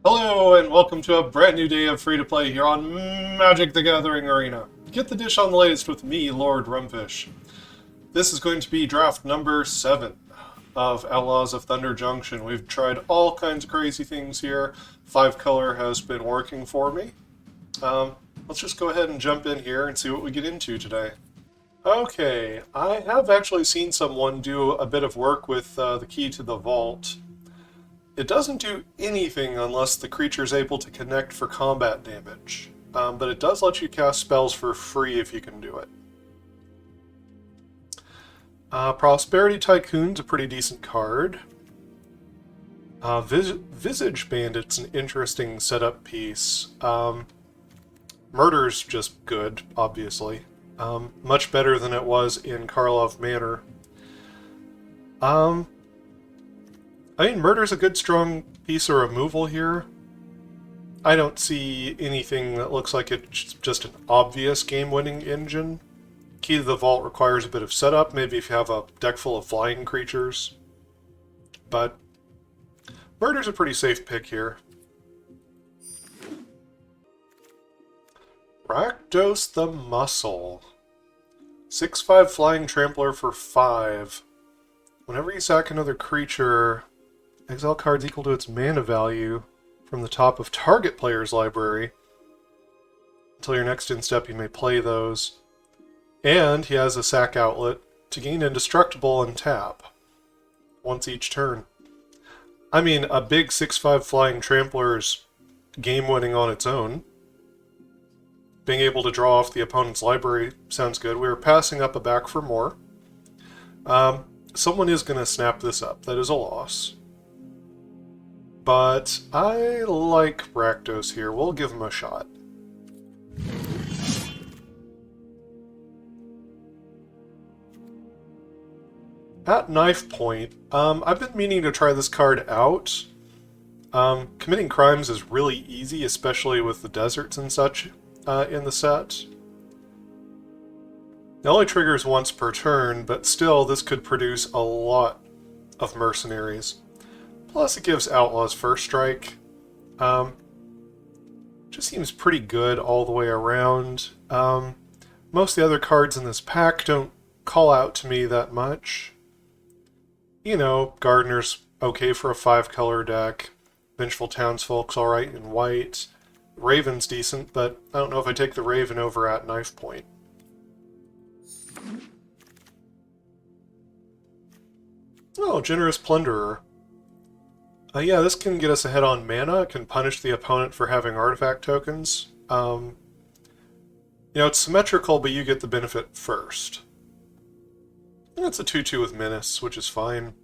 Hello and welcome to a brand new day of free-to-play here on Magic the Gathering Arena. Get the dish on the latest with me, Lord Rumfish. This is going to be draft number 7 of Outlaws of Thunder Junction. We've tried all kinds of crazy things here. 5-color has been working for me. Let's just go ahead and jump in here and see what we get into today. Okay, I have actually seen someone do a bit of work with the key to the vault. It doesn't do anything unless the creature is able to connect for combat damage, but it does let you cast spells for free if you can do it. Prosperity Tycoon's a pretty decent card. Visage Bandit's an interesting setup piece. Murder's just good, obviously. Much better than it was in Karlov Manor. I mean, Murder's a good, strong piece of removal here. I don't see anything that looks like it's just an obvious game-winning engine. Key to the Vault requires a bit of setup, maybe if you have a deck full of flying creatures. But Murder's a pretty safe pick here. Rakdos the Muscle. 6/5 Flying Trampler for 5. Whenever you sack another creature, exile cards equal to its mana value from the top of target player's library. Until your next end step, you may play those. And he has a sack outlet to gain indestructible and tap once each turn. I mean, a big 6/5 Flying Trampler's game-winning on its own. Being able to draw off the opponent's library sounds good. We are passing up a back for more. Someone is going to snap this up. That is a loss. But I like Rakdos here. We'll give him a shot. At knife point, I've been meaning to try this card out. Committing crimes is really easy, especially with the deserts and such in the set. It only triggers once per turn, but still this could produce a lot of mercenaries. Plus it gives Outlaws first strike. Just seems pretty good all the way around. Most of the other cards in this pack don't call out to me that much. You know, Gardener's okay for a 5-color deck. Vengeful Townsfolk's alright in white. Raven's decent, but I don't know if I take the Raven over at knife point. Oh, Generous Plunderer. Yeah, this can get us ahead on mana. It can punish the opponent for having artifact tokens. You know, it's symmetrical, but you get the benefit first. And it's a 2/2 with Menace, which is fine.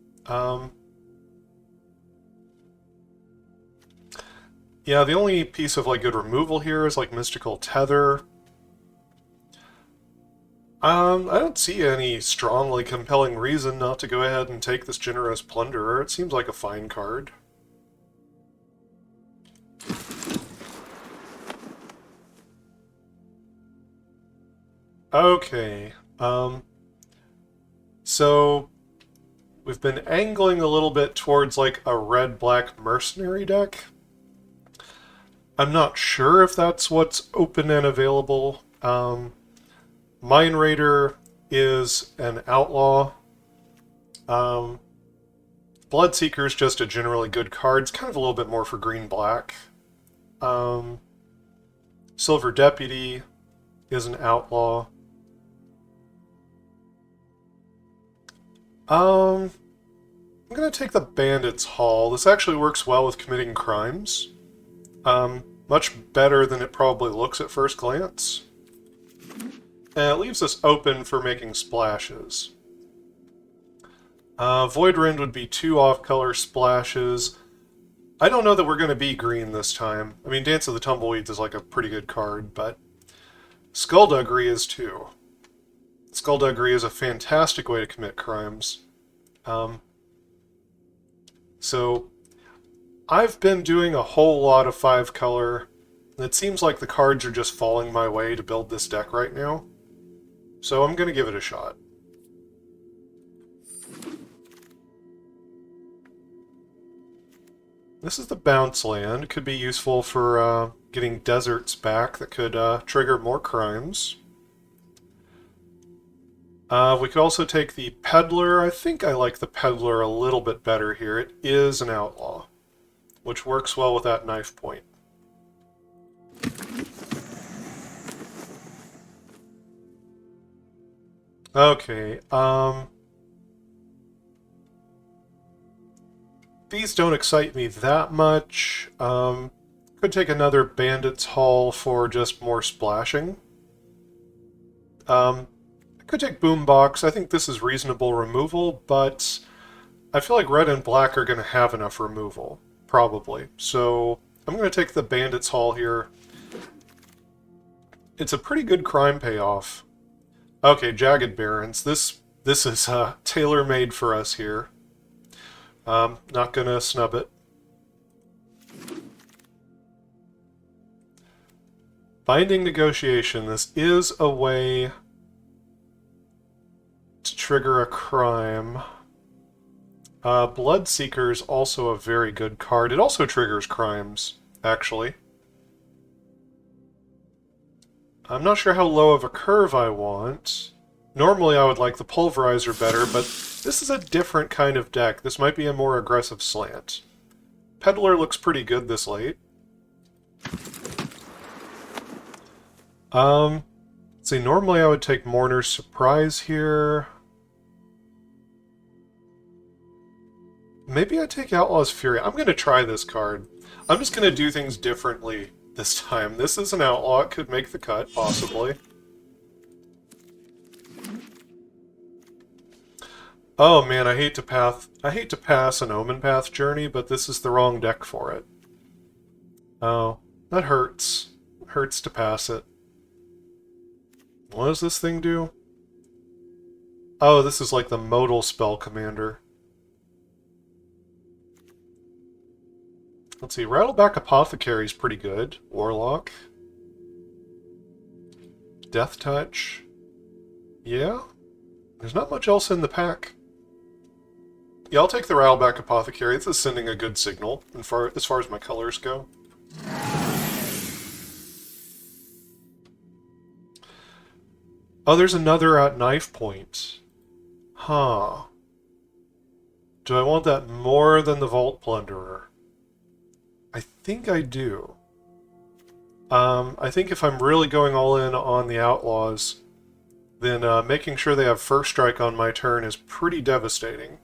Yeah, the only piece of like good removal here is like Mystical Tether. I don't see any strongly compelling reason not to go ahead and take this Generous Plunderer. It seems like a fine card. Okay, so we've been angling a little bit towards like a red-black mercenary deck. I'm not sure if that's what's open and available. Mine Raider is an outlaw. Bloodseeker is just a generally good card. It's kind of a little bit more for green-black. Silver Deputy is an outlaw. I'm going to take the Bandit's Hall. This actually works well with committing crimes. Much better than it probably looks at first glance. And it leaves us open for making splashes. Void Rend would be 2 off-color splashes. I don't know that we're going to be green this time. I mean, Dance of the Tumbleweeds is like a pretty good card, but Skullduggery is too. Skullduggery is a fantastic way to commit crimes. So I've been doing a whole lot of 5-color. It seems like the cards are just falling my way to build this deck right now. So I'm going to give it a shot. This is the bounce land. Could be useful for getting deserts back that could trigger more crimes. We could also take the peddler. I think I like the peddler a little bit better here. It is an outlaw, which works well with that knife point. Okay, these don't excite me that much. Could take another bandit's haul for just more splashing. I could take boombox. I think this is reasonable removal, but I feel like red and black are going to have enough removal, probably. So I'm going to take the bandit's haul here. It's a pretty good crime payoff. Okay, Jagged Barrens. This is tailor-made for us here. Not gonna snub it. Binding Negotiation. This is a way to trigger a crime. Bloodseeker is also a very good card. It also triggers crimes, actually. I'm not sure how low of a curve I want. Normally I would like the Pulverizer better, but this is a different kind of deck. This might be a more aggressive slant. Peddler looks pretty good this late. Let's see, normally I would take Mourner's Surprise here. Maybe I take Outlaw's Fury. I'm going to try this card. I'm just going to do things differently this time. This is an outlaw. It could make the cut, possibly. Oh man, I hate to pass an Omen Path journey, but this is the wrong deck for it. Oh, that hurts. It hurts to pass it. What does this thing do? Oh, this is like the modal spell commander. Let's see, Rattleback Apothecary is pretty good. Warlock. Death Touch. Yeah? There's not much else in the pack. Yeah, I'll take the Rattleback Apothecary. This is sending a good signal as far as my colors go. Oh, there's another knife point. Huh. Do I want that more than the Vault Plunderer? I think I do. I think if I'm really going all in on the Outlaws, then making sure they have First Strike on my turn is pretty devastating.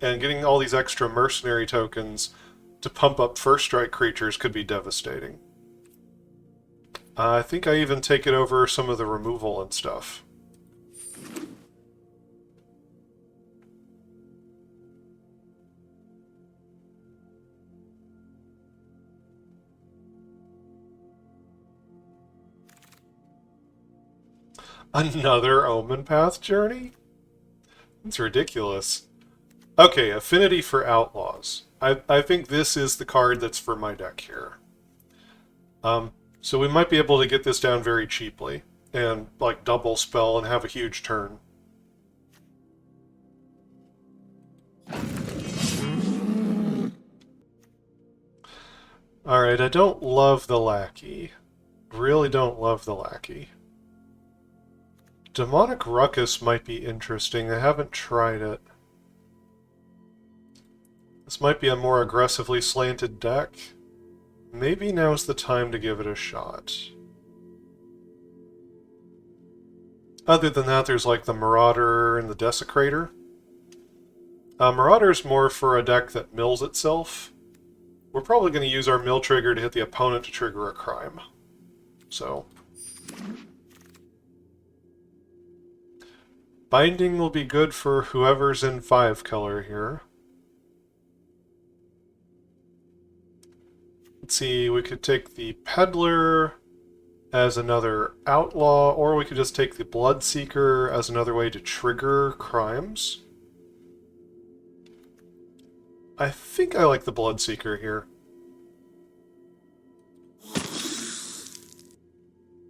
And getting all these extra mercenary tokens to pump up First Strike creatures could be devastating. I think I even take it over some of the removal and stuff. Another Omen Path journey? It's ridiculous. Okay, Affinity for Outlaws. I think this is the card that's for my deck here. So we might be able to get this down very cheaply and like double spell and have a huge turn. Alright, I don't love the Lackey. Really don't love the Lackey. Demonic Ruckus might be interesting. I haven't tried it. This might be a more aggressively slanted deck. Maybe now's the time to give it a shot. Other than that, there's like the Marauder and the Desecrator. Marauder's more for a deck that mills itself. We're probably going to use our mill trigger to hit the opponent to trigger a crime. So... Binding will be good for whoever's in 5 color here. Let's see, we could take the Peddler as another outlaw, or we could just take the Bloodseeker as another way to trigger crimes. I think I like the Bloodseeker here.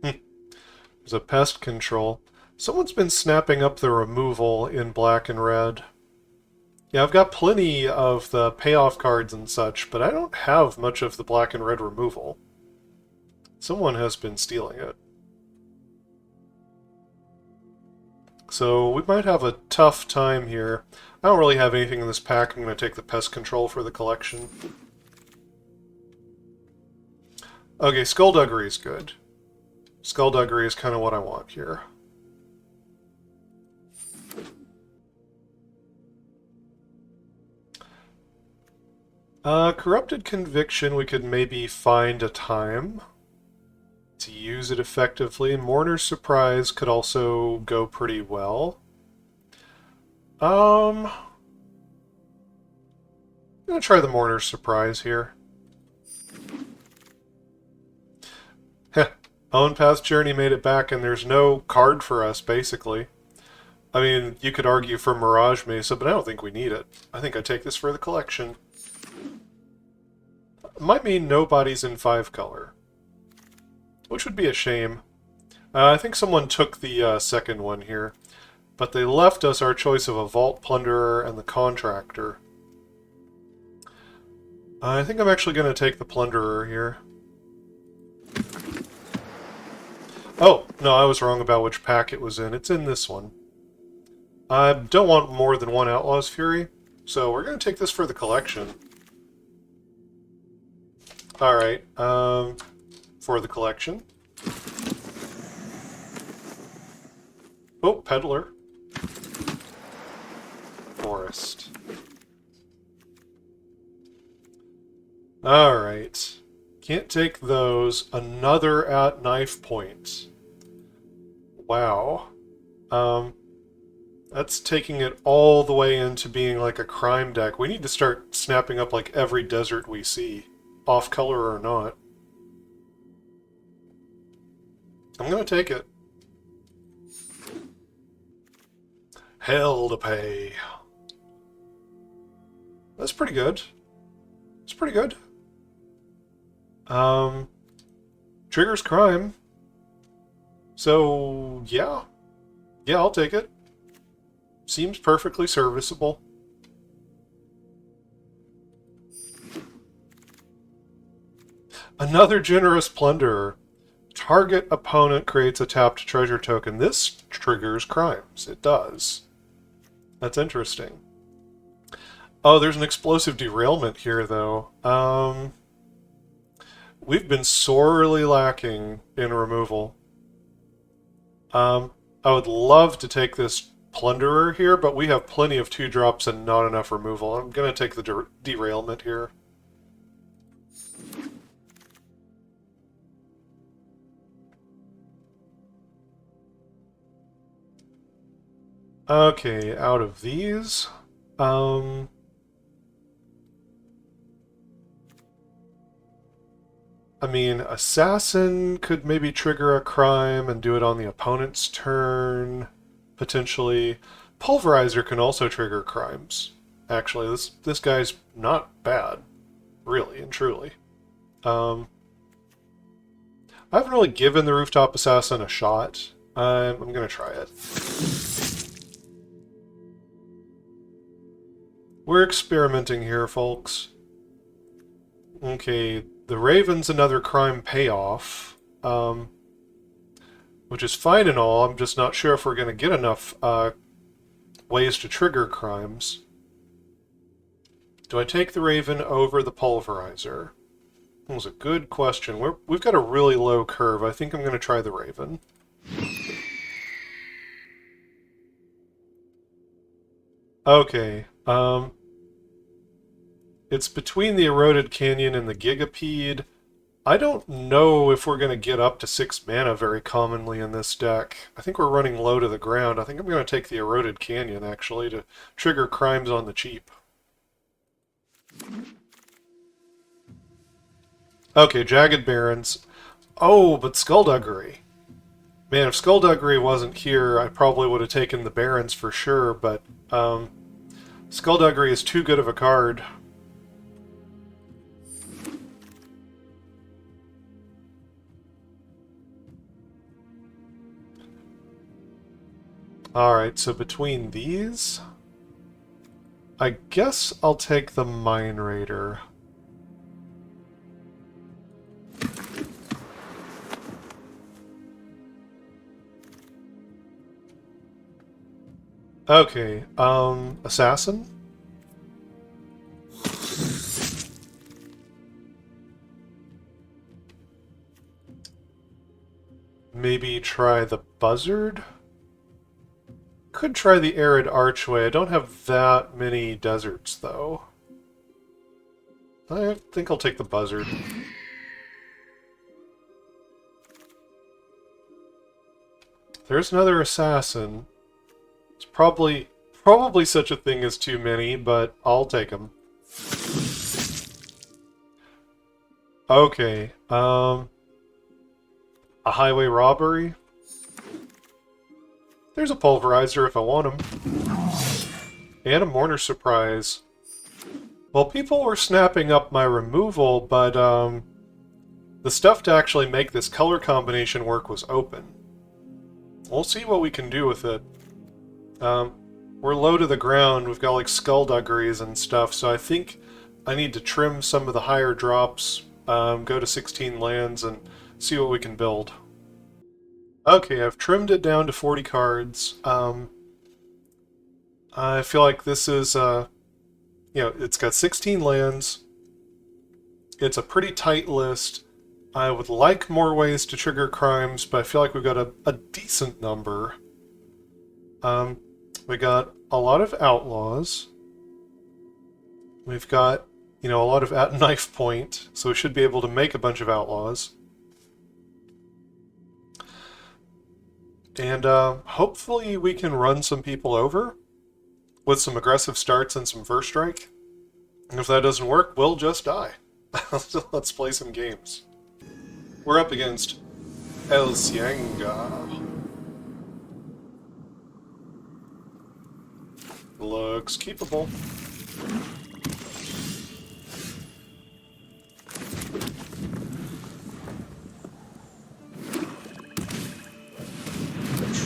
There's a pest control. Someone's been snapping up the removal in black and red. Yeah, I've got plenty of the payoff cards and such, but I don't have much of the black and red removal. Someone has been stealing it. So we might have a tough time here. I don't really have anything in this pack. I'm going to take the pest control for the collection. Okay, skullduggery is good. Skullduggery is kind of what I want here. Corrupted Conviction, we could maybe find a time to use it effectively. Mourner's Surprise could also go pretty well. I'm gonna try the Mourner's Surprise here. Heh. Own Path Journey made it back and there's no card for us, basically. I mean, you could argue for Mirage Mesa, but I don't think we need it. I think I take this for the collection. Might mean nobody's in 5-color. Which would be a shame. I think someone took the second one here. But they left us our choice of a Vault Plunderer and the Contractor. I think I'm actually going to take the Plunderer here. Oh, no, I was wrong about which pack it was in. It's in this one. I don't want more than one Outlaws Fury, so we're going to take this for the collection. Alright, for the collection. Oh, Peddler. Forest. Alright. Can't take those. Another at knife point. Wow. That's taking it all the way into being like a crime deck. We need to start snapping up like every desert we see. Off color or not. I'm gonna take it. Hell to pay. That's pretty good. It's pretty good. Triggers crime. So, yeah. Yeah, I'll take it. Seems perfectly serviceable. Another generous plunderer. Target opponent creates a tapped treasure token. This triggers crimes. It does. That's interesting. Oh, there's an explosive derailment here, though. We've been sorely lacking in removal. I would love to take this plunderer here, but we have plenty of 2-drops and not enough removal. I'm going to take the derailment here. Okay, out of these, I mean, Assassin could maybe trigger a crime and do it on the opponent's turn, potentially. Pulverizer can also trigger crimes. Actually, this guy's not bad, really and truly. I haven't really given the Rooftop Assassin a shot. I'm going to try it. We're experimenting here, folks. Okay, the Raven's another crime payoff, which is fine and all. I'm just not sure if we're going to get enough ways to trigger crimes. Do I take the Raven over the Pulverizer? That was a good question. We've got a really low curve. I think I'm going to try the Raven. Okay, it's between the Eroded Canyon and the Gigapede. I don't know if we're going to get up to 6 mana very commonly in this deck. I think we're running low to the ground. I think I'm going to take the Eroded Canyon, actually, to trigger crimes on the cheap. Okay, Jagged Barrens. Oh, but Skullduggery. Man, if Skullduggery wasn't here, I probably would have taken the Barrens for sure, but Skullduggery is too good of a card. Alright, so between these... I guess I'll take the Mine Raider. Okay, Assassin? Maybe try the Buzzard? Could try the Arid Archway. I don't have that many deserts, though. I think I'll take the Buzzard. There's another Assassin. It's probably such a thing as too many, but I'll take them. Okay, a highway robbery. There's a pulverizer if I want them. And a Mourner Surprise. Well, people were snapping up my removal, but the stuff to actually make this color combination work was open. We'll see what we can do with it. We're low to the ground, we've got like skullduggeries and stuff, so I think I need to trim some of the higher drops, go to 16 lands, and see what we can build. Okay, I've trimmed it down to 40 cards. I feel like this is, it's got 16 lands. It's a pretty tight list. I would like more ways to trigger crimes, but I feel like we've got a decent number. We got a lot of Outlaws. We've got, a lot of at knife point, so we should be able to make a bunch of Outlaws. And hopefully we can run some people over with some aggressive starts and some first strike. And if that doesn't work, we'll just die. So let's play some games. We're up against El Cienga. Looks keepable.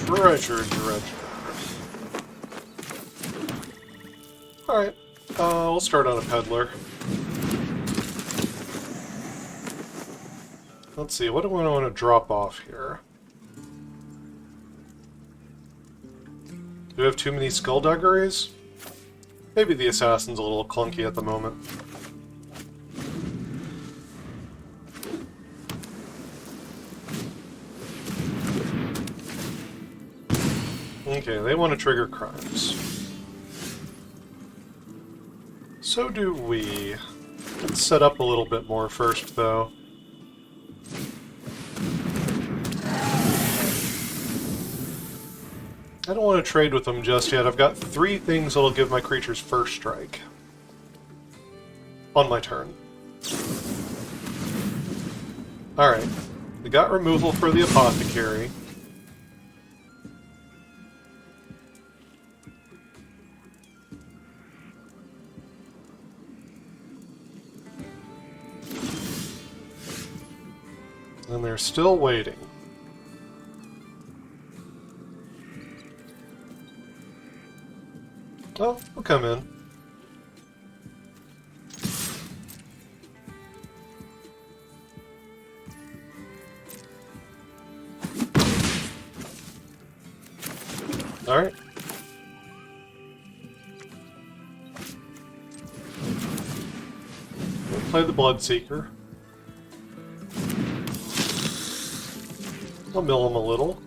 Treasure. Alright, we'll start on a peddler. Let's see, what do I want to drop off here? Do we have too many skullduggeries? Maybe the assassin's a little clunky at the moment. Okay, they want to trigger crimes. So do we. Let's set up a little bit more first, though. I don't want to trade with them just yet. I've got 3 things that'll give my creatures first strike. On my turn. Alright. We got removal for the Apothecary. And they're still waiting. Oh, we'll come in. Alright. We'll play the Bloodseeker. I'll mill him a little.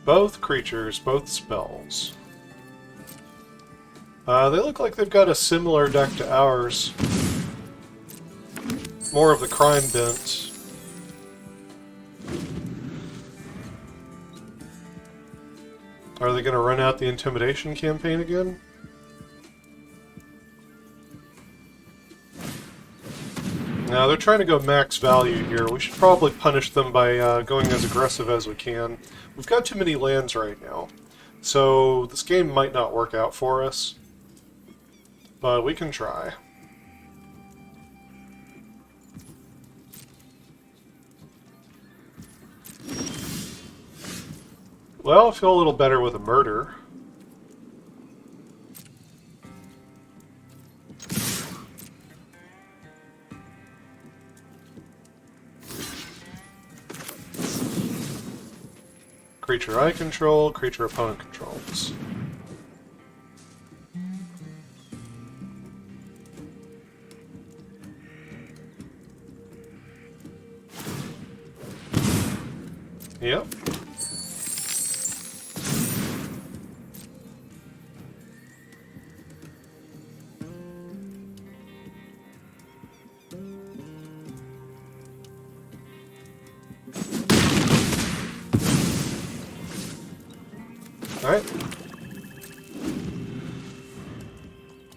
Both creatures, both spells. They look like they've got a similar deck to ours. More of the crime bent. Are they going to run out the Intimidation campaign again? No, they're trying to go max value here. We should probably punish them by going as aggressive as we can. We've got too many lands right now, so this game might not work out for us, but we can try. Well, I feel a little better with a murder. Creature I control, creature opponent controls. Yep. Alright.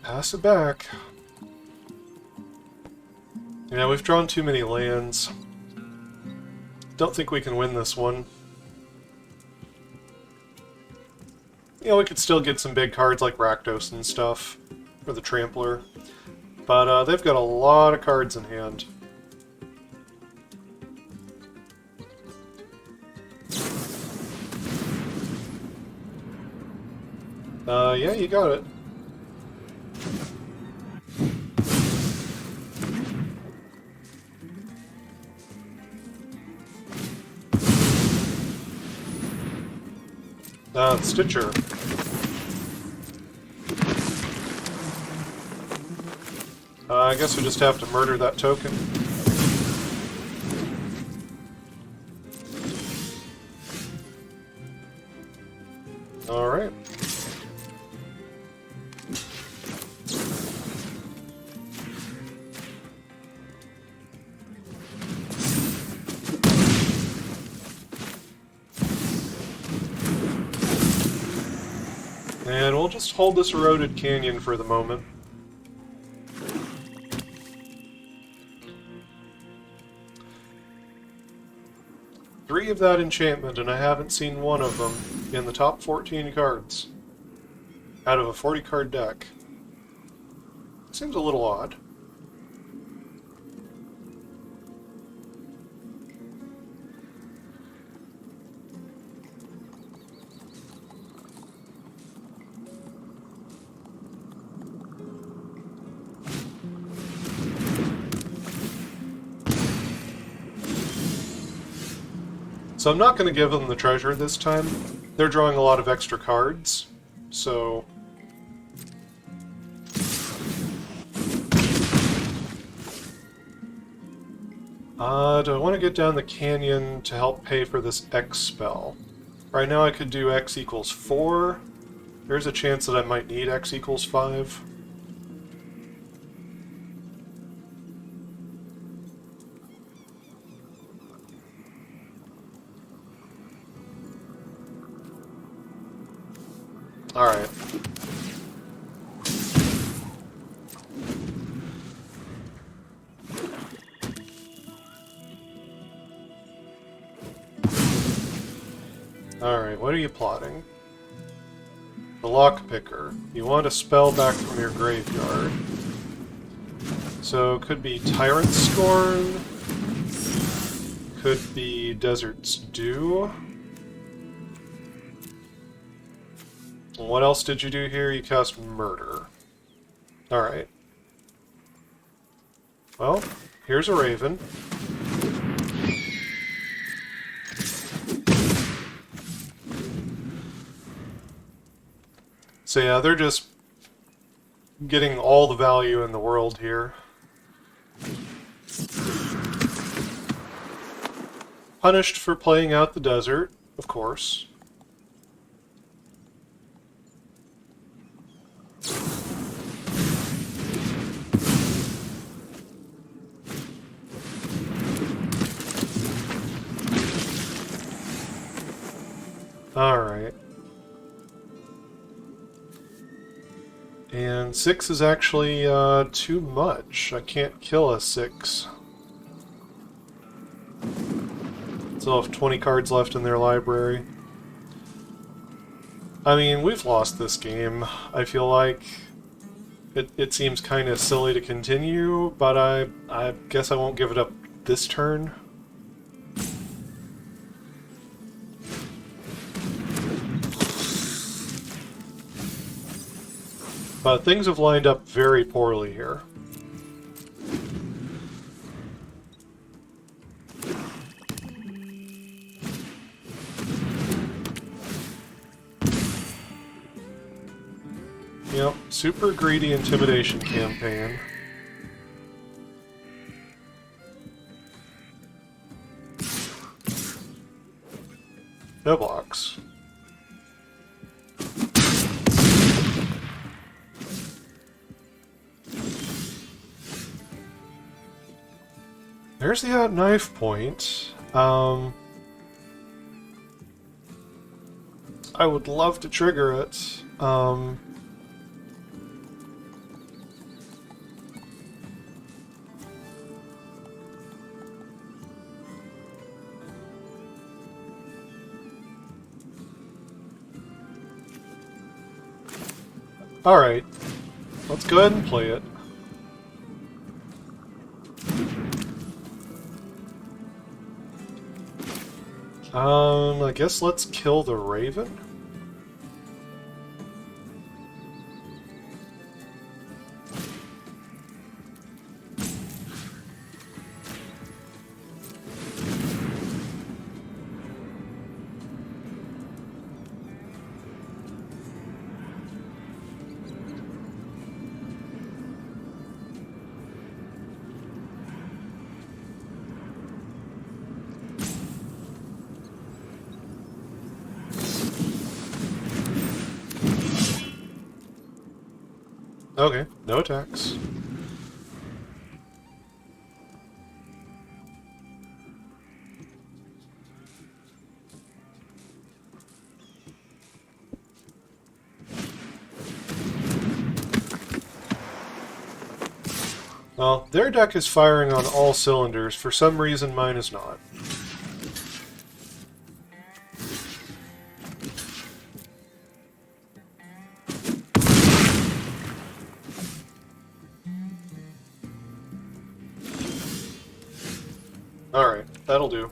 Pass it back. Yeah, we've drawn too many lands. Don't think we can win this one. You know, we could still get some big cards like Rakdos and stuff for the Trampler. But they've got a lot of cards in hand. Yeah, you got it. Stitcher. I guess we just have to murder that token. Alright. And we'll just hold this eroded canyon for the moment. Three of that enchantment, and I haven't seen one of them in the top 14 cards out of a 40-card deck. Seems a little odd. So I'm not going to give them the treasure this time. They're drawing a lot of extra cards, so... do I want to get down the canyon to help pay for this X spell? Right now I could do X equals 4. There's a chance that I might need X equals 5. Alright. Alright, what are you plotting? The Lockpicker. You want a spell back from your graveyard. So, could be Tyrant Scorn. Could be Desert's Dew. What else did you do here? You cast Murder. Alright. Well, here's a Raven. So yeah, they're just getting all the value in the world here. Punished for playing out the desert, of course. Alright. And 6 is actually too much. I can't kill a 6. Still have 20 cards left in their library. I mean, we've lost this game. I feel like it seems kind of silly to continue, but I guess I won't give it up this turn. But things have lined up very poorly here. Yep, super greedy intimidation campaign. No blocks. There's the knife point. I would love to trigger it. Alright, let's go ahead and play it. I guess let's kill the Raven. Okay, no attacks. Well, their deck is firing on all cylinders. For some reason, mine is not. Alright, that'll do.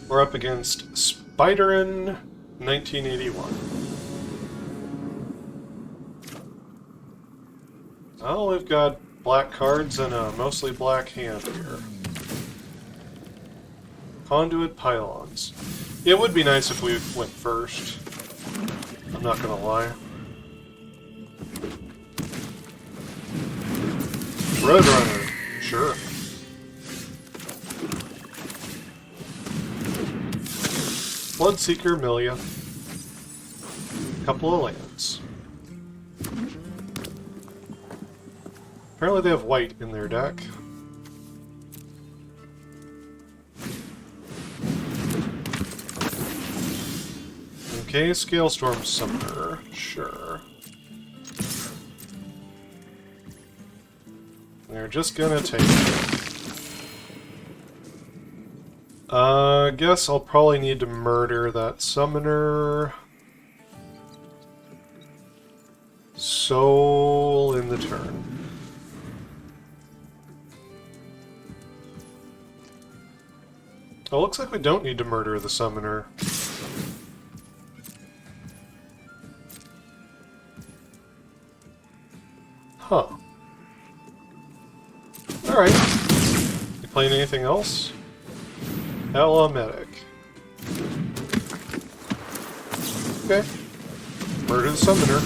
We're up against Spiderin 1981. Well, we've got black cards and a mostly black hand here. Conduit Pylons. It would be nice if we went first. I'm not gonna lie. Roadrunner. Sure. Bloodseeker, Milia. Couple of lands. Apparently they have white in their deck. Okay, Scalestorm Summoner. Sure. They're just gonna take it. I guess I'll probably need to murder that summoner. Soul in the turn. Oh, looks like we don't need to murder the summoner. Huh. Alright. You playing anything else? Outlaw Medic. Okay. Murder the summoner.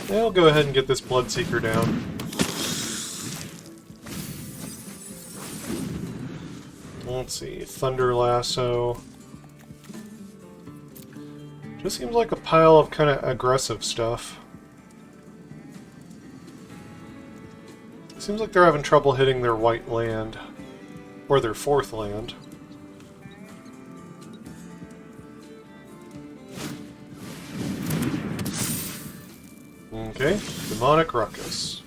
Yeah, I'll go ahead and get this Bloodseeker down. Let's see, Thunder Lasso. Just seems like a pile of kind of aggressive stuff. Seems like they're having trouble hitting their white land. Or their fourth land. Okay, Demonic Ruckus.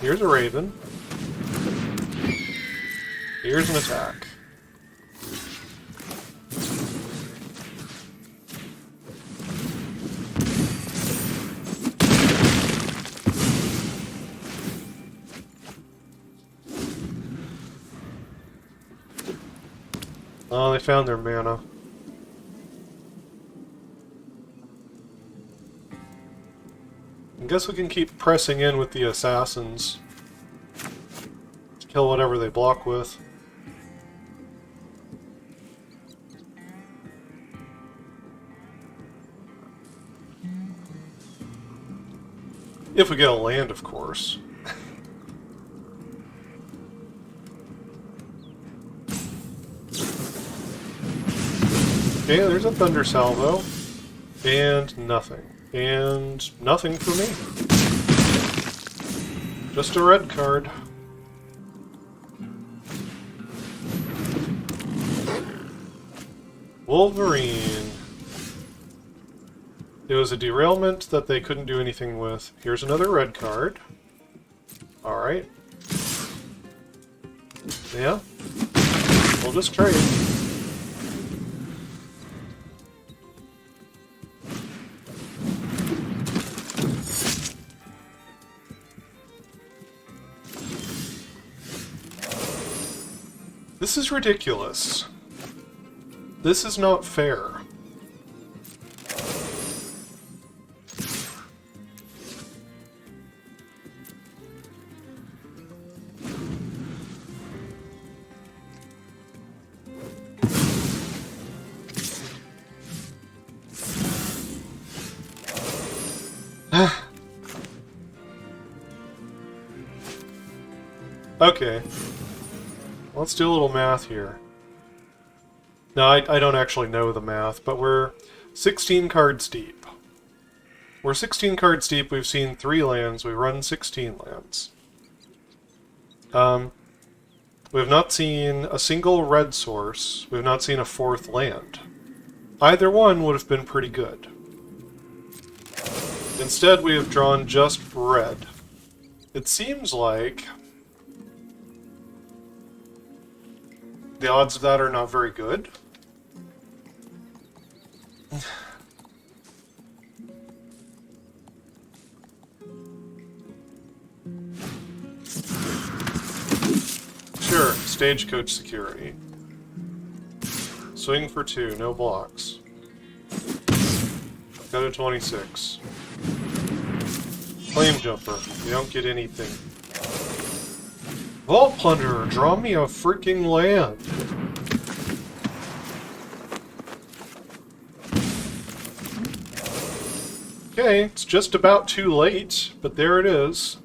Here's a Raven. Here's an attack. Oh, they found their mana. I guess we can keep pressing in with the assassins. Kill whatever they block with. If we get a land, of course. Okay, there's a Thunder Salvo. And nothing. And nothing for me. Just a red card. Wolverine. It was a derailment that they couldn't do anything with. Here's another red card. Alright. Yeah. We'll just trade. This is ridiculous. This is not fair. Okay. Let's do a little math here. No, I don't actually know the math, but we're 16 cards deep. We're 16 cards deep, we've seen 3 lands, we run 16 lands. We've not seen a single red source, we've not seen a 4th land. Either one would have been pretty good. Instead, we have drawn just red. It seems like the odds of that are not very good. Sure, stagecoach security. Swing for 2, no blocks. Go to 26. Flame jumper, you don't get anything. Vault Plunderer, draw me a freaking land. Okay, it's just about too late, but there it is.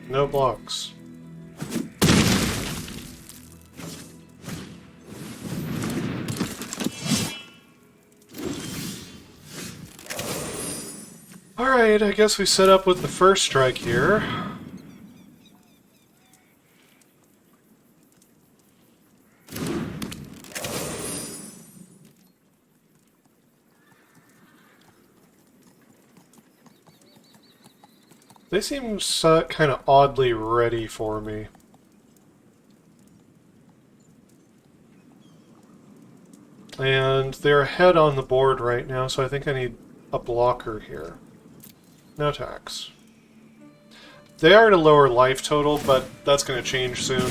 No blocks. Alright, I guess we set up with the first strike here. They seem kind of oddly ready for me. And they're ahead on the board right now, so I think I need a blocker here. No attacks. They are at a lower life total, but that's going to change soon.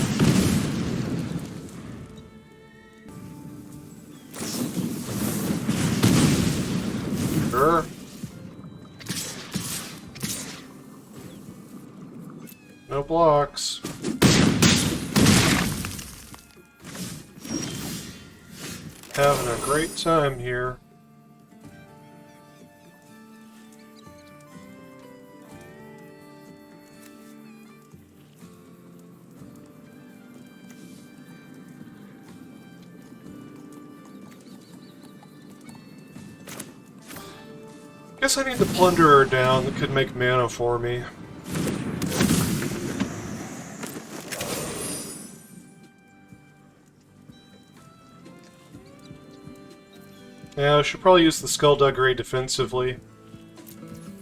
Sure. No blocks. Having a great time here. Guess I need the Plunderer down that could make mana for me. Yeah, I should probably use the Skullduggery defensively.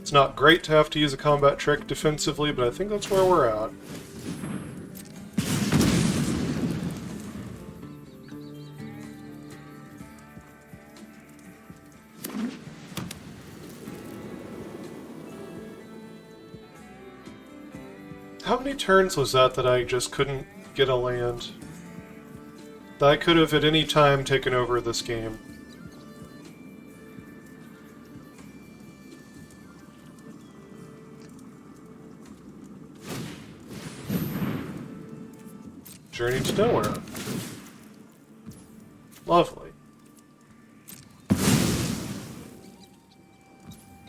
It's not great to have to use a combat trick defensively, but I think that's where we're at. How many turns was that I just couldn't get a land? That I could have at any time taken over this game. Journey to nowhere. Lovely.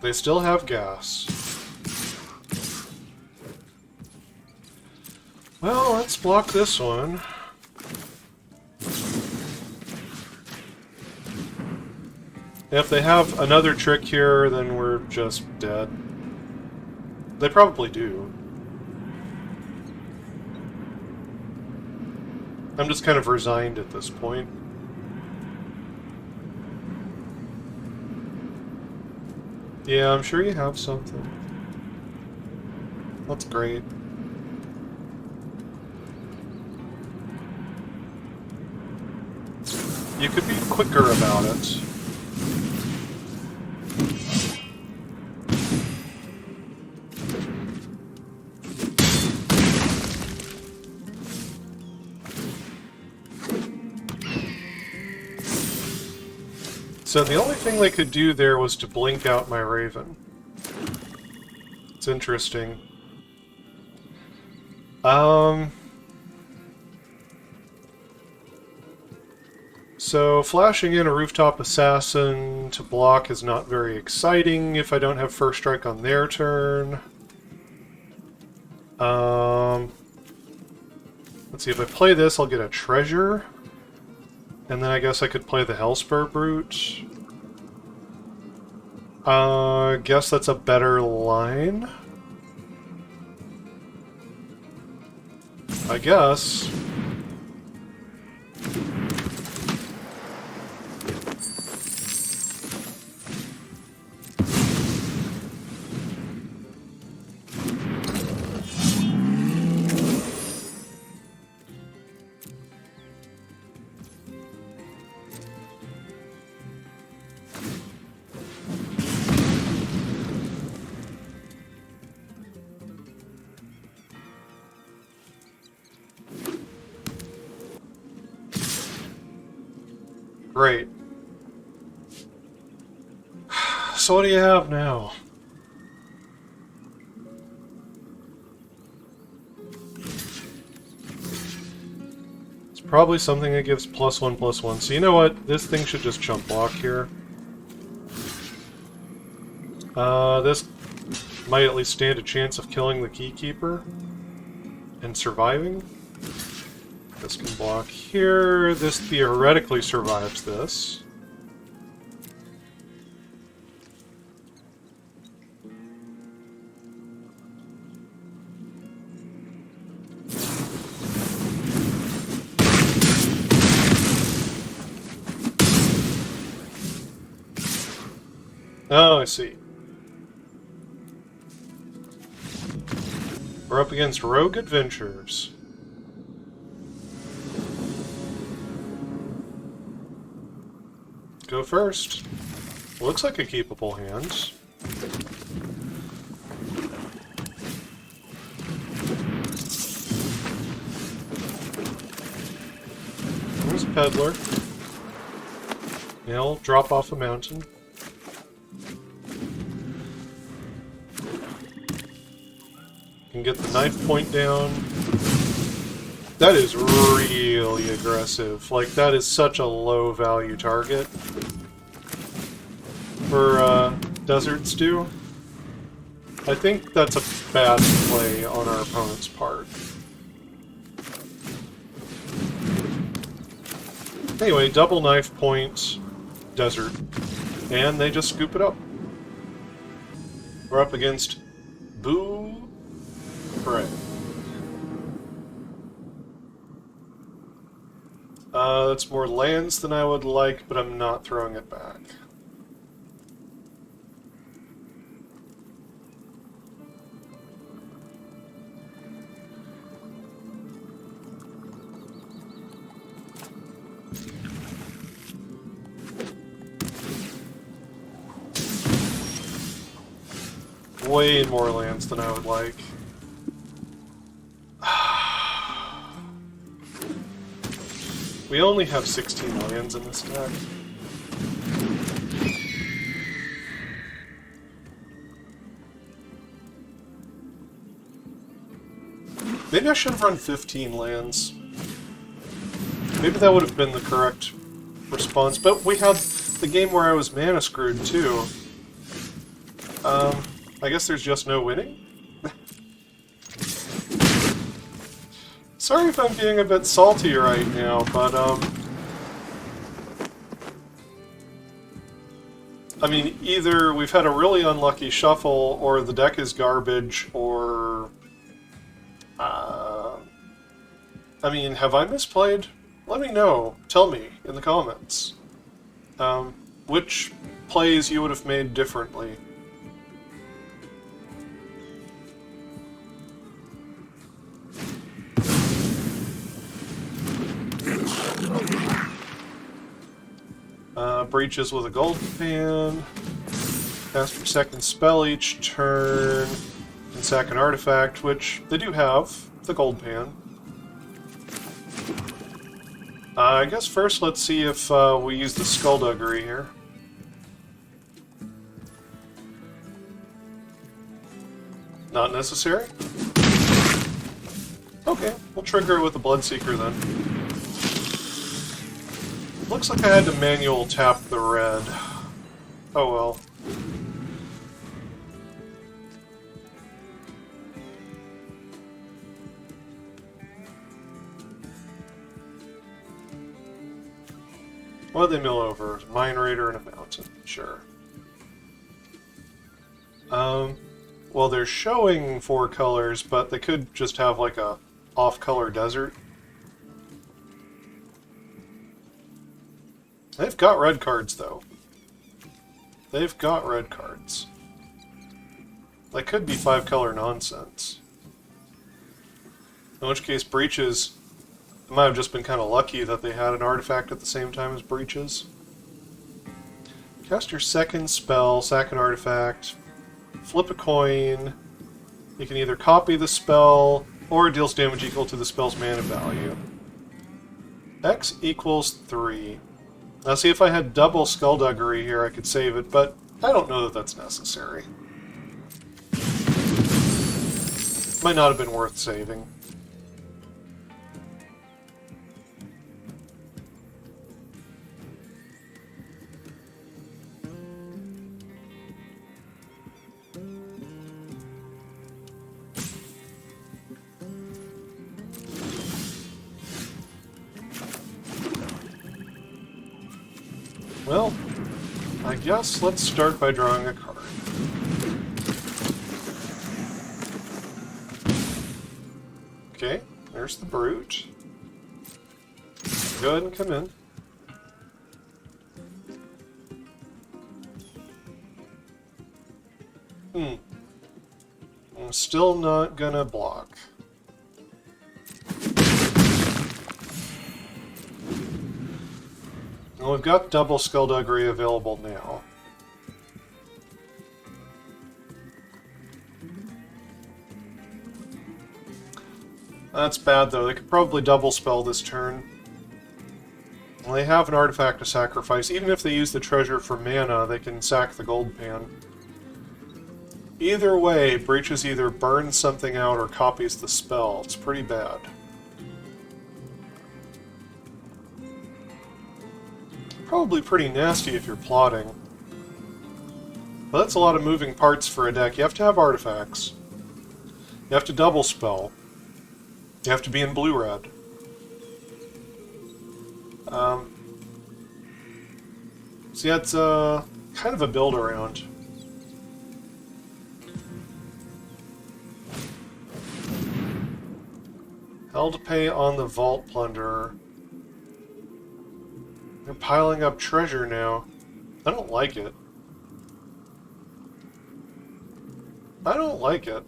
They still have gas. Well, let's block this one. If they have another trick here, then we're just dead. They probably do. I'm just kind of resigned at this point. Yeah, I'm sure you have something. That's great. You could be quicker about it. So the only thing they could do there was to blink out my Raven. It's interesting. So flashing in a Rooftop Assassin to block is not very exciting if I don't have First Strike on their turn. Let's see, if I play this, I'll get a treasure. And then I guess I could play the Hellspur Brute. Guess that's a better line. I guess. Great. So what do you have now? It's probably something that gives +1/+1. So you know what? This thing should just jump block here. This might at least stand a chance of killing the Keykeeper and surviving. This can block here. This theoretically survives this. Oh, I see. We're up against Rogue Adventures. Go first. Looks like a keepable hand. There's Peddler. He'll drop off a mountain. Can get the knife point down. That is really aggressive. Like, that is such a low value target for Desert Stew. I think that's a bad play on our opponent's part. Anyway, double knife point, Desert, and they just scoop it up. We're up against Boo Prey. That's more lands than I would like, but I'm not throwing it back. Way more lands than I would like. We only have 16 lands in this deck. Maybe I should have run 15 lands. Maybe that would have been the correct response, but we had the game where I was mana screwed too. I guess there's just no winning? Sorry if I'm being a bit salty right now, but, I mean, either we've had a really unlucky shuffle, or the deck is garbage, or... I mean, have I misplayed? Let me know. Tell me in the comments. Which plays you would have made differently. Breaches with a gold pan. Cast your second spell each turn. And sack an artifact, which they do have, the gold pan. I guess first let's see if we use the skullduggery here. Not necessary? Okay, we'll trigger it with the Bloodseeker then. Looks like I had to manual tap the red. Oh well. What did they mill over? A Mine Raider and a Mountain. Sure. Well, they're showing 4 colors, but they could just have like a off-color desert. They've got red cards, though. They've got red cards. That could be 5-color nonsense. In which case, Breaches... It might have just been kind of lucky that they had an artifact at the same time as Breaches. Cast your second spell, sack an artifact, flip a coin. You can either copy the spell, or it deals damage equal to the spell's mana value. X equals 3. Now see, if I had double skullduggery here, I could save it, but I don't know that that's necessary. Might not have been worth saving. Well, I guess let's start by drawing a card. Okay, there's the Brute. Go ahead and come in. I'm still not gonna block. Well, we've got double skullduggery available now. That's bad, though. They could probably double spell this turn. Well, they have an artifact to sacrifice. Even if they use the treasure for mana, they can sack the gold pan. Either way, Breaches either burns something out or copies the spell. It's pretty bad. Probably pretty nasty if you're plotting. But that's a lot of moving parts for a deck. You have to have artifacts. You have to double spell. You have to be in blue-red. So yeah, it's kind of a build-around. Hell to pay on the Vault Plunderer. They're piling up treasure now. I don't like it. I don't like it.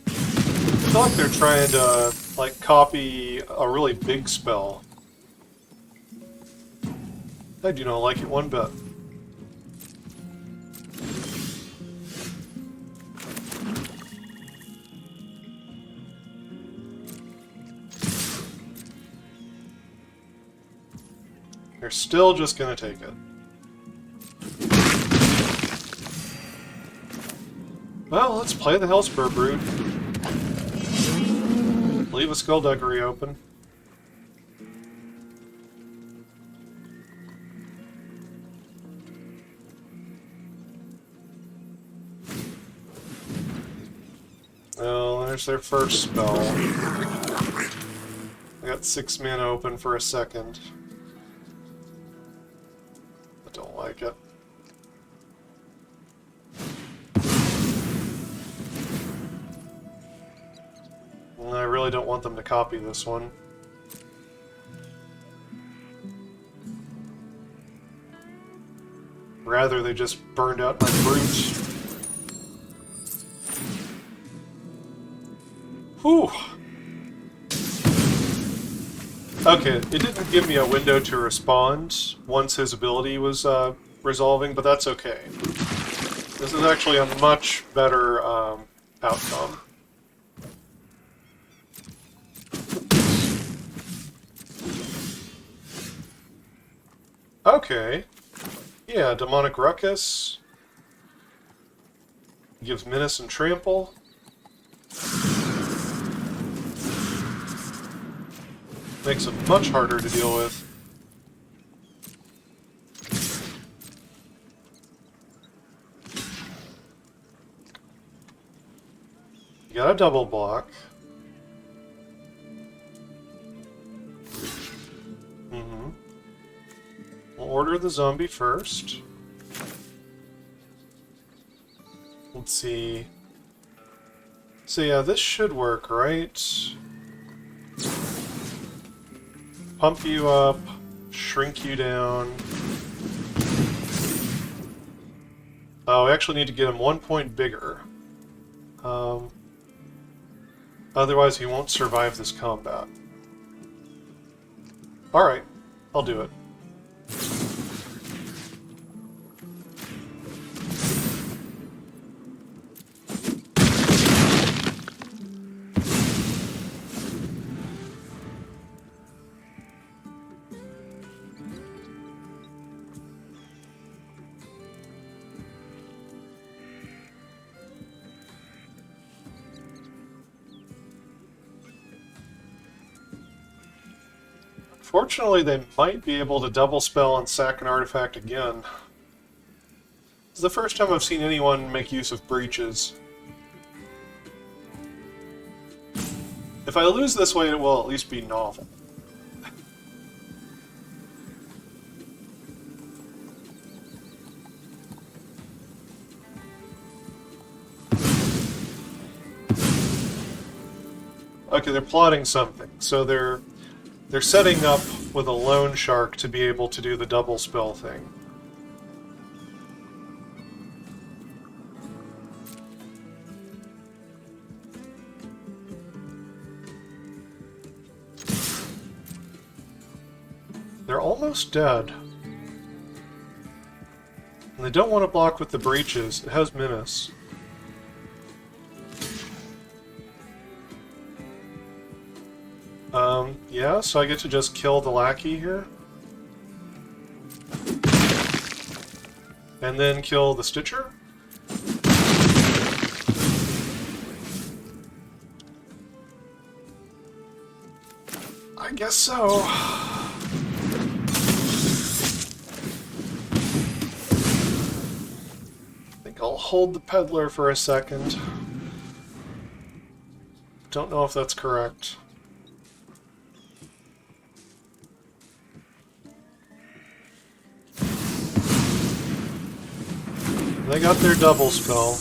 I feel like they're trying to, like, copy a really big spell. I do not like it one bit. They're still just gonna take it. Well, let's play the Hellspur Brood. Leave a Skullduggery open. Oh, there's their first spell. I got 6 mana open for a second. I don't like it. I really don't want them to copy this one. Rather, they just burned out my brute. Whew! Okay, it didn't give me a window to respond once his ability was resolving, but that's okay. This is actually a much better outcome. Okay. Yeah, Demonic Ruckus. Gives Menace and Trample. Makes it much harder to deal with. You got a double block. We'll order the zombie first. Let's see. So yeah, this should work, right? Pump you up, shrink you down. Oh, we actually need to get him 1 point bigger. Otherwise he won't survive this combat. Alright, I'll do it. Fortunately, they might be able to double spell and sack an artifact again. This is the first time I've seen anyone make use of breaches. If I lose this way, it will at least be novel. Okay, they're plotting something. So they're setting up with a lone shark to be able to do the double spell thing. They're almost dead. And they don't want to block with the breaches. It has Menace. Yeah, so I get to just kill the lackey here. And then kill the Stitcher. I guess so. I think I'll hold the peddler for a second. Don't know if that's correct. They got their double spell.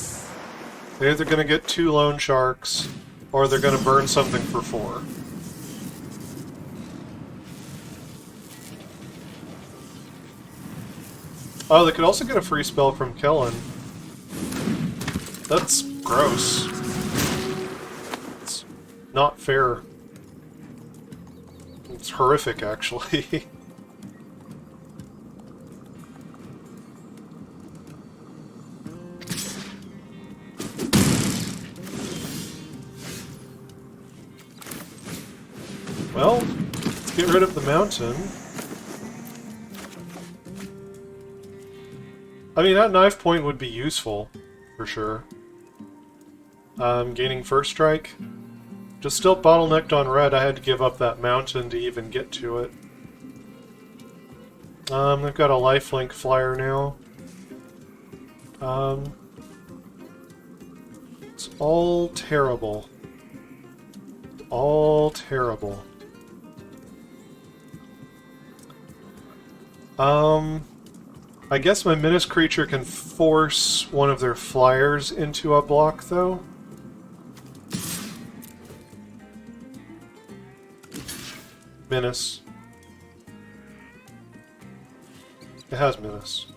They're either going to get 2 lone sharks, or they're going to burn something for 4. Oh, they could also get a free spell from Kellen. That's gross. It's not fair. It's horrific, actually. Well, let's get rid of the mountain. I mean, that knife point would be useful, for sure. Gaining first strike. Just still bottlenecked on red. I had to give up that mountain to even get to it. They've got a lifelink flyer now. It's all terrible. All terrible. I guess my menace creature can force one of their flyers into a block, though. Menace. It has menace.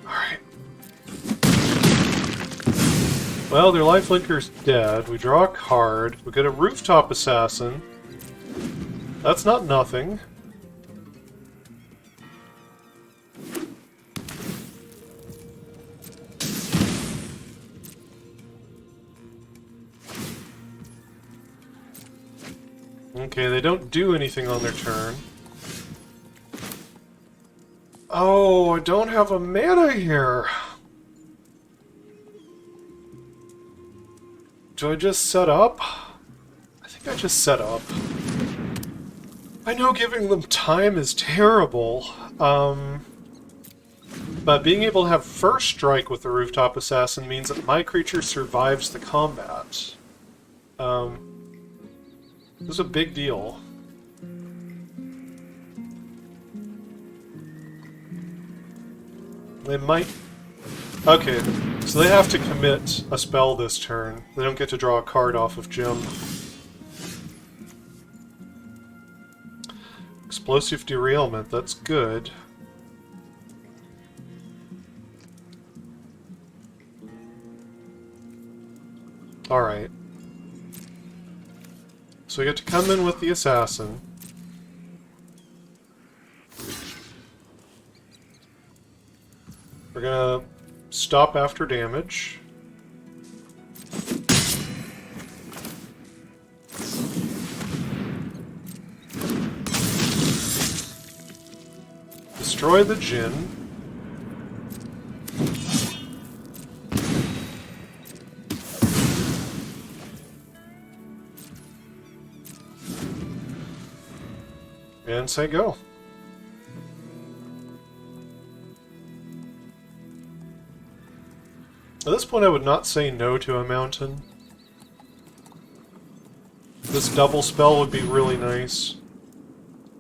Alright. Well, their lifelinker's dead. We draw a card. We get a rooftop assassin. That's not nothing. Okay, they don't do anything on their turn. Oh, I don't have a mana here. Do I just set up? I think I just set up. I know giving them time is terrible, but being able to have first strike with the Rooftop Assassin means that my creature survives the combat. This is a big deal. They might... Okay, so they have to commit a spell this turn. They don't get to draw a card off of Jim. Explosive Derailment, that's good. Alright. So we get to come in with the Assassin. We're gonna stop after damage. Destroy the Djinn. And say go. At this point I would not say no to a mountain. This double spell would be really nice.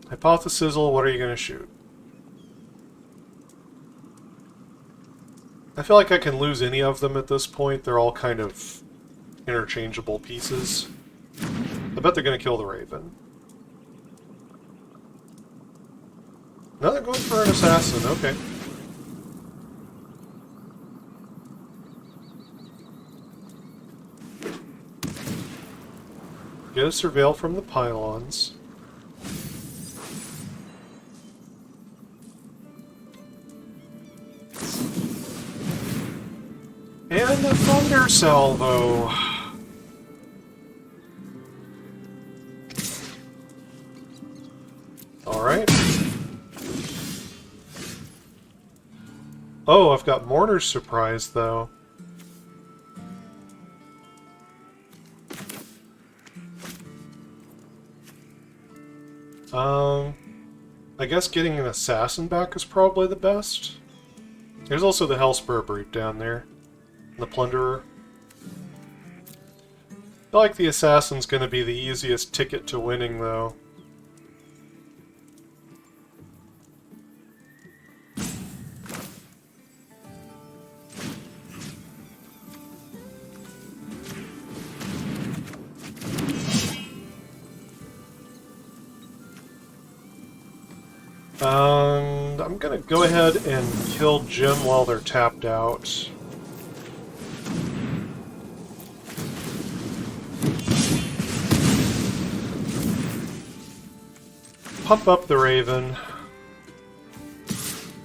Hypothesizzle, what are you going to shoot? I feel like I can lose any of them at this point. They're all kind of interchangeable pieces. I bet they're going to kill the Raven. No, they're going for an assassin, okay. Get a surveil from the pylons. And the thunder salvo. Alright. Oh, I've got Mourner's Surprise, though. I guess getting an Assassin back is probably the best. There's also the Hellspur Brute down there. And the Plunderer. I feel like the Assassin's gonna be the easiest ticket to winning, though. I'm gonna go ahead and kill Jim while they're tapped out. Pump up the Raven.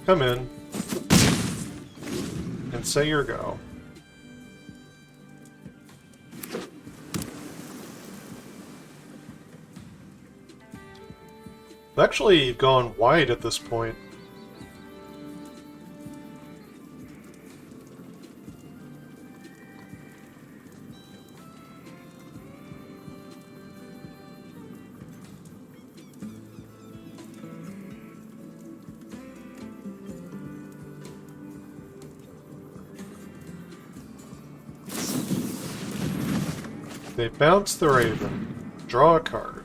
Come in. And say your go. I've actually gone wide at this point. They bounce the Raven. Draw a card.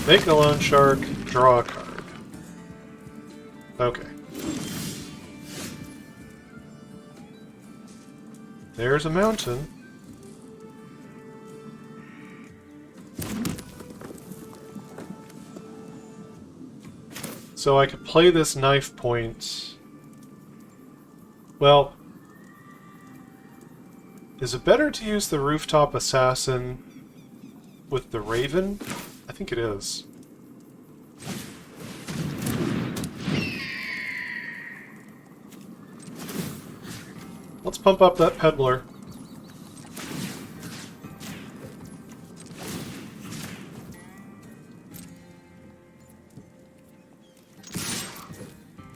Make a loan shark, draw a card. Okay. There's a mountain. So I could play this knife point. Well, is it better to use the rooftop assassin with the Raven? I think it is. Let's pump up that peddler.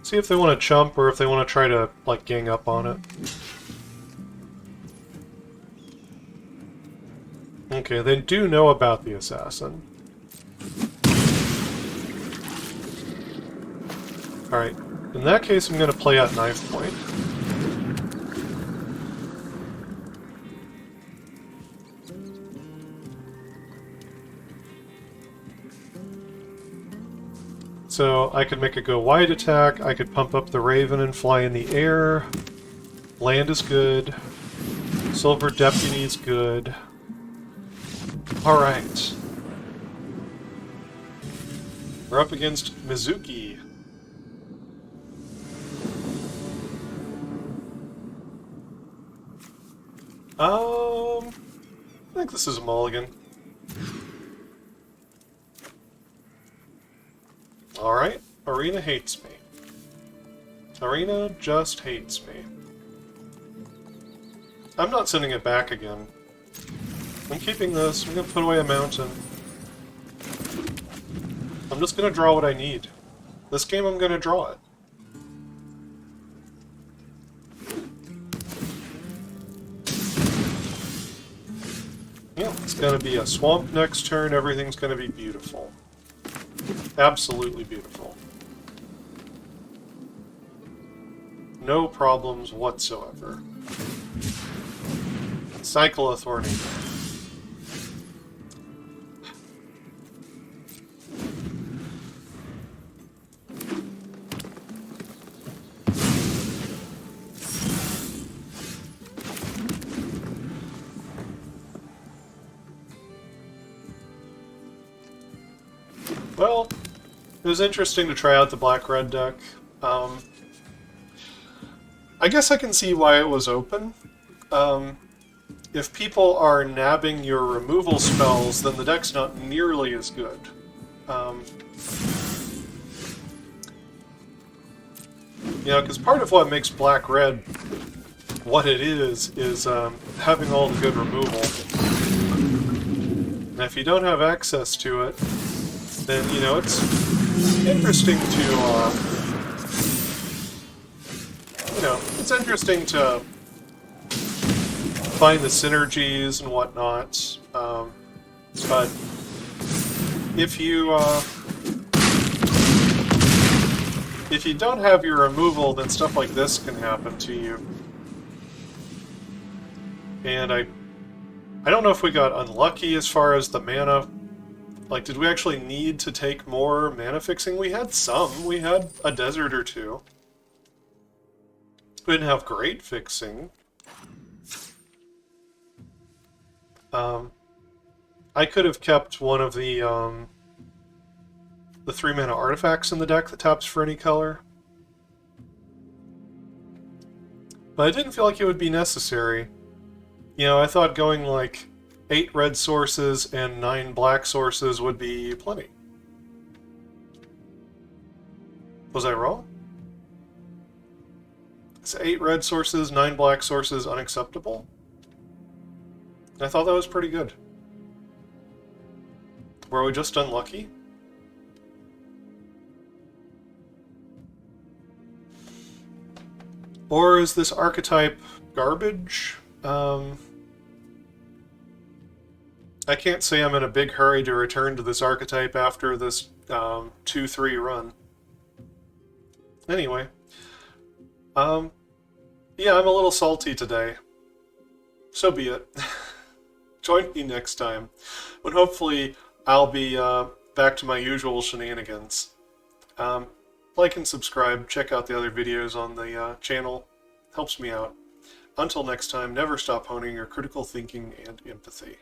See if they want to chump or if they want to try to, like, gang up on it. Okay, they do know about the assassin. Alright, in that case I'm going to play at knife point. So I could make a go wide attack, I could pump up the Raven and fly in the air. Land is good. Silver Deputy is good. Alright. We're up against Mizuki. I think this is a mulligan. Alright, Arena hates me. Arena just hates me. I'm not sending it back again. I'm keeping this. I'm going to put away a mountain. I'm just going to draw what I need. This game I'm going to draw it. Yeah, it's going to be a swamp next turn. Everything's going to be beautiful. Absolutely beautiful. No problems whatsoever. Cycle of Thorny. Well, it was interesting to try out the black-red deck. I guess I can see why it was open. If people are nabbing your removal spells, then the deck's not nearly as good. You know, because part of what makes black-red what it is having all the good removal. And if you don't have access to it, then, you know, it's interesting to, you know, it's interesting to find the synergies and whatnot, but if you don't have your removal, then stuff like this can happen to you. And I don't know if we got unlucky as far as the mana. Like, did we actually need to take more mana fixing? We had some. We had a desert or two. We didn't have great fixing. I could have kept one of the 3-mana artifacts in the deck that taps for any color. But I didn't feel like it would be necessary. You know, I thought going like 8 red sources and 9 black sources would be plenty. Was I wrong? Is 8 red sources, 9 black sources unacceptable? I thought that was pretty good. Were we just unlucky? Or is this archetype garbage? I can't say I'm in a big hurry to return to this archetype after this 2-3 run. Anyway, yeah, I'm a little salty today. So be it. Join me next time, when hopefully I'll be back to my usual shenanigans. Like and subscribe, check out the other videos on the channel. Helps me out. Until next time, never stop honing your critical thinking and empathy.